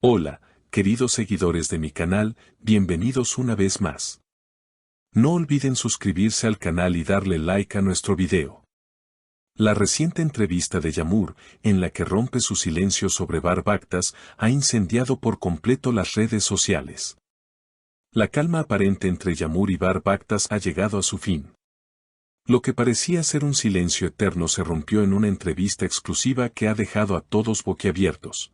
Hola, queridos seguidores de mi canal, bienvenidos una vez más. No olviden suscribirse al canal y darle like a nuestro video. La reciente entrevista de Yamur, en la que rompe su silencio sobre Bar Baktas, ha incendiado por completo las redes sociales. La calma aparente entre Yamur y Bar Baktas ha llegado a su fin. Lo que parecía ser un silencio eterno se rompió en una entrevista exclusiva que ha dejado a todos boquiabiertos.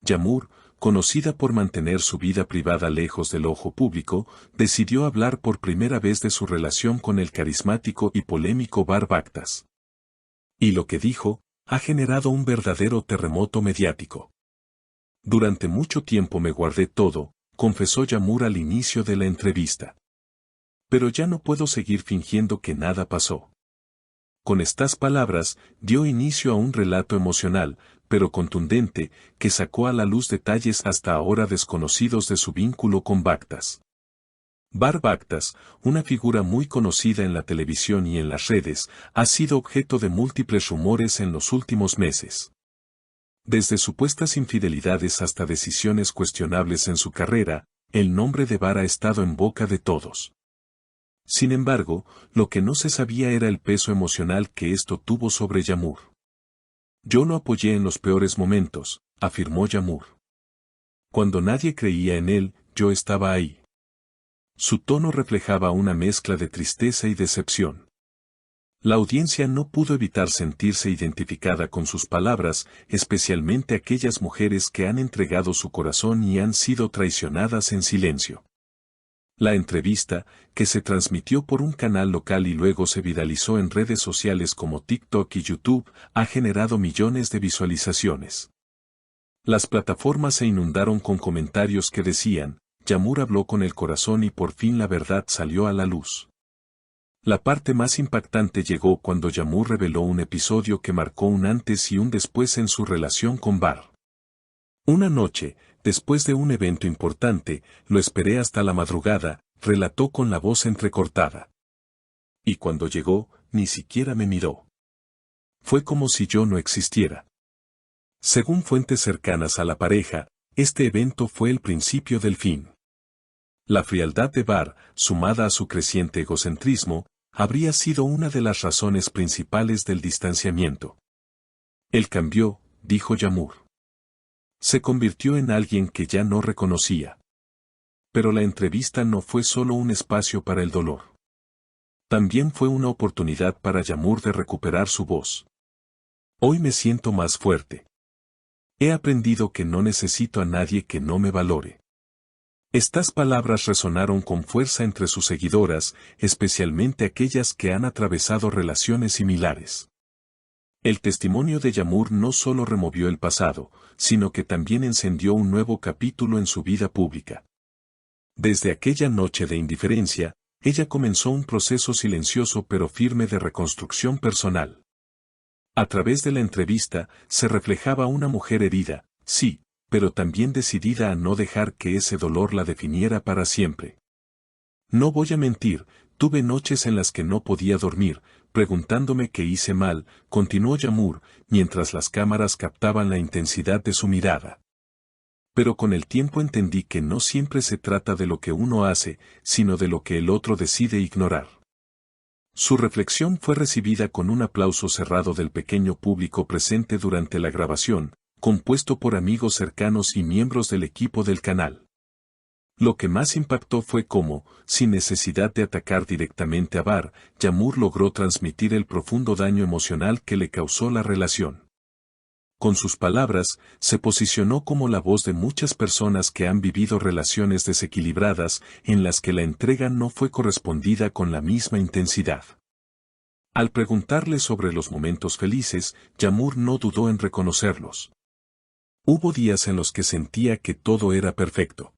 Yamur, conocida por mantener su vida privada lejos del ojo público, decidió hablar por primera vez de su relación con el carismático y polémico Bar Baktas. Y lo que dijo, ha generado un verdadero terremoto mediático. Durante mucho tiempo me guardé todo, confesó Yamur al inicio de la entrevista. Pero ya no puedo seguir fingiendo que nada pasó. Con estas palabras, dio inicio a un relato emocional, pero contundente, que sacó a la luz detalles hasta ahora desconocidos de su vínculo con Baktas. Bar Baktas, una figura muy conocida en la televisión y en las redes, ha sido objeto de múltiples rumores en los últimos meses. Desde supuestas infidelidades hasta decisiones cuestionables en su carrera, el nombre de Bar ha estado en boca de todos. Sin embargo, lo que no se sabía era el peso emocional que esto tuvo sobre Yamur. Yo lo apoyé en los peores momentos, afirmó Yamur. Cuando nadie creía en él, yo estaba ahí. Su tono reflejaba una mezcla de tristeza y decepción. La audiencia no pudo evitar sentirse identificada con sus palabras, especialmente aquellas mujeres que han entregado su corazón y han sido traicionadas en silencio. La entrevista, que se transmitió por un canal local y luego se viralizó en redes sociales como TikTok y YouTube, ha generado millones de visualizaciones. Las plataformas se inundaron con comentarios que decían, Yamur habló con el corazón y por fin la verdad salió a la luz. La parte más impactante llegó cuando Yamur reveló un episodio que marcó un antes y un después en su relación con Bar. Una noche, después de un evento importante, lo esperé hasta la madrugada, relató con la voz entrecortada. Y cuando llegó, ni siquiera me miró. Fue como si yo no existiera. Según fuentes cercanas a la pareja, este evento fue el principio del fin. La frialdad de Bar, sumada a su creciente egocentrismo, habría sido una de las razones principales del distanciamiento. Él cambió, dijo Yamur. Se convirtió en alguien que ya no reconocía. Pero la entrevista no fue solo un espacio para el dolor. También fue una oportunidad para Yamur de recuperar su voz. Hoy me siento más fuerte. He aprendido que no necesito a nadie que no me valore. Estas palabras resonaron con fuerza entre sus seguidoras, especialmente aquellas que han atravesado relaciones similares. El testimonio de Yamur no solo removió el pasado, sino que también encendió un nuevo capítulo en su vida pública. Desde aquella noche de indiferencia, ella comenzó un proceso silencioso pero firme de reconstrucción personal. A través de la entrevista, se reflejaba una mujer herida, sí, pero también decidida a no dejar que ese dolor la definiera para siempre. No voy a mentir, tuve noches en las que no podía dormir, preguntándome qué hice mal, continuó Yamur, mientras las cámaras captaban la intensidad de su mirada. Pero con el tiempo entendí que no siempre se trata de lo que uno hace, sino de lo que el otro decide ignorar. Su reflexión fue recibida con un aplauso cerrado del pequeño público presente durante la grabación, compuesto por amigos cercanos y miembros del equipo del canal. Lo que más impactó fue cómo, sin necesidad de atacar directamente a Bar, Yamur logró transmitir el profundo daño emocional que le causó la relación. Con sus palabras, se posicionó como la voz de muchas personas que han vivido relaciones desequilibradas en las que la entrega no fue correspondida con la misma intensidad. Al preguntarle sobre los momentos felices, Yamur no dudó en reconocerlos. Hubo días en los que sentía que todo era perfecto.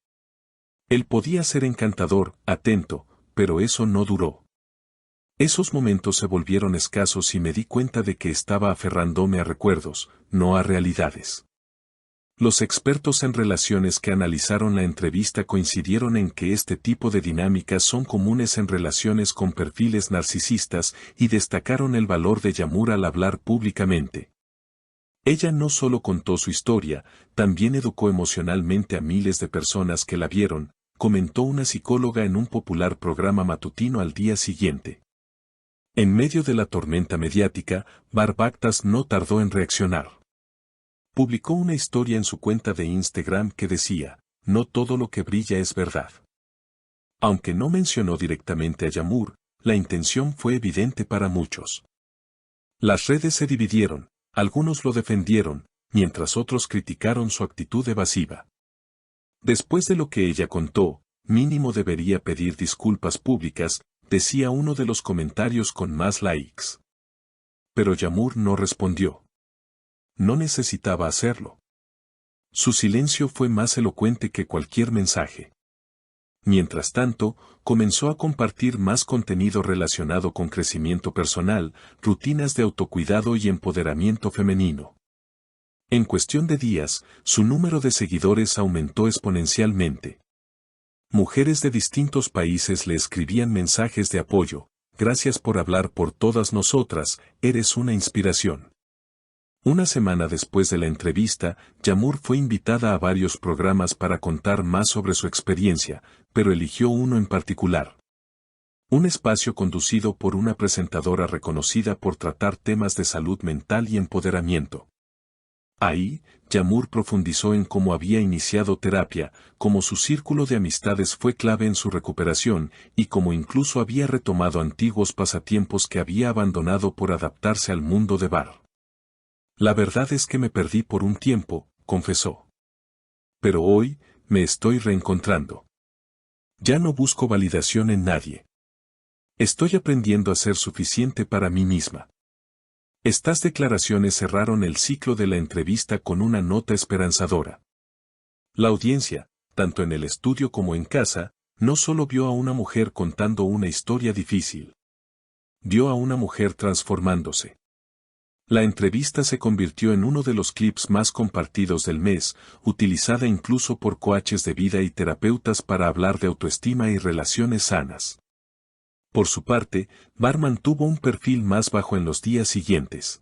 Él podía ser encantador, atento, pero eso no duró. Esos momentos se volvieron escasos y me di cuenta de que estaba aferrándome a recuerdos, no a realidades. Los expertos en relaciones que analizaron la entrevista coincidieron en que este tipo de dinámicas son comunes en relaciones con perfiles narcisistas y destacaron el valor de Yamur al hablar públicamente. Ella no solo contó su historia, también educó emocionalmente a miles de personas que la vieron, comentó una psicóloga en un popular programa matutino al día siguiente. En medio de la tormenta mediática, Barbactas no tardó en reaccionar. Publicó una historia en su cuenta de Instagram que decía, no todo lo que brilla es verdad. Aunque no mencionó directamente a Yağmur, la intención fue evidente para muchos. Las redes se dividieron, algunos lo defendieron, mientras otros criticaron su actitud evasiva. Después de lo que ella contó, mínimo debería pedir disculpas públicas, decía uno de los comentarios con más likes. Pero Yağmur no respondió. No necesitaba hacerlo. Su silencio fue más elocuente que cualquier mensaje. Mientras tanto, comenzó a compartir más contenido relacionado con crecimiento personal, rutinas de autocuidado y empoderamiento femenino. En cuestión de días, su número de seguidores aumentó exponencialmente. Mujeres de distintos países le escribían mensajes de apoyo, gracias por hablar por todas nosotras, eres una inspiración. Una semana después de la entrevista, Yağmur fue invitada a varios programas para contar más sobre su experiencia, pero eligió uno en particular. Un espacio conducido por una presentadora reconocida por tratar temas de salud mental y empoderamiento. Ahí, Yağmur profundizó en cómo había iniciado terapia, cómo su círculo de amistades fue clave en su recuperación, y cómo incluso había retomado antiguos pasatiempos que había abandonado por adaptarse al mundo de bar. La verdad es que me perdí por un tiempo, confesó. Pero hoy, me estoy reencontrando. Ya no busco validación en nadie. Estoy aprendiendo a ser suficiente para mí misma. Estas declaraciones cerraron el ciclo de la entrevista con una nota esperanzadora. La audiencia, tanto en el estudio como en casa, no solo vio a una mujer contando una historia difícil. Vio a una mujer transformándose. La entrevista se convirtió en uno de los clips más compartidos del mes, utilizada incluso por coaches de vida y terapeutas para hablar de autoestima y relaciones sanas. Por su parte, Bar mantuvo un perfil más bajo en los días siguientes.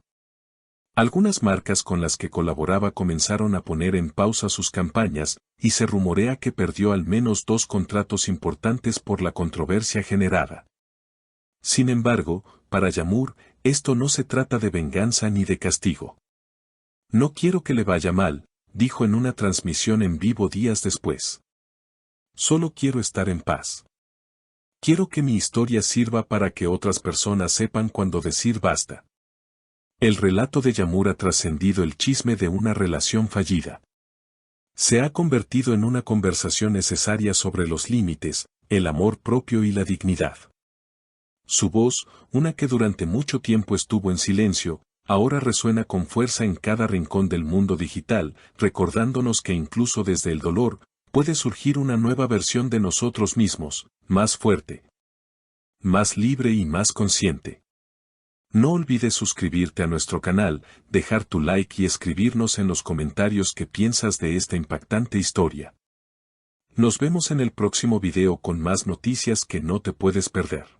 Algunas marcas con las que colaboraba comenzaron a poner en pausa sus campañas, y se rumorea que perdió al menos 2 contratos importantes por la controversia generada. Sin embargo, para Yağmur, esto no se trata de venganza ni de castigo. No quiero que le vaya mal, dijo en una transmisión en vivo días después. Solo quiero estar en paz. Quiero que mi historia sirva para que otras personas sepan cuándo decir basta. El relato de Yağmur ha trascendido el chisme de una relación fallida. Se ha convertido en una conversación necesaria sobre los límites, el amor propio y la dignidad. Su voz, una que durante mucho tiempo estuvo en silencio, ahora resuena con fuerza en cada rincón del mundo digital, recordándonos que incluso desde el dolor, puede surgir una nueva versión de nosotros mismos, más fuerte, más libre y más consciente. No olvides suscribirte a nuestro canal, dejar tu like y escribirnos en los comentarios qué piensas de esta impactante historia. Nos vemos en el próximo video con más noticias que no te puedes perder.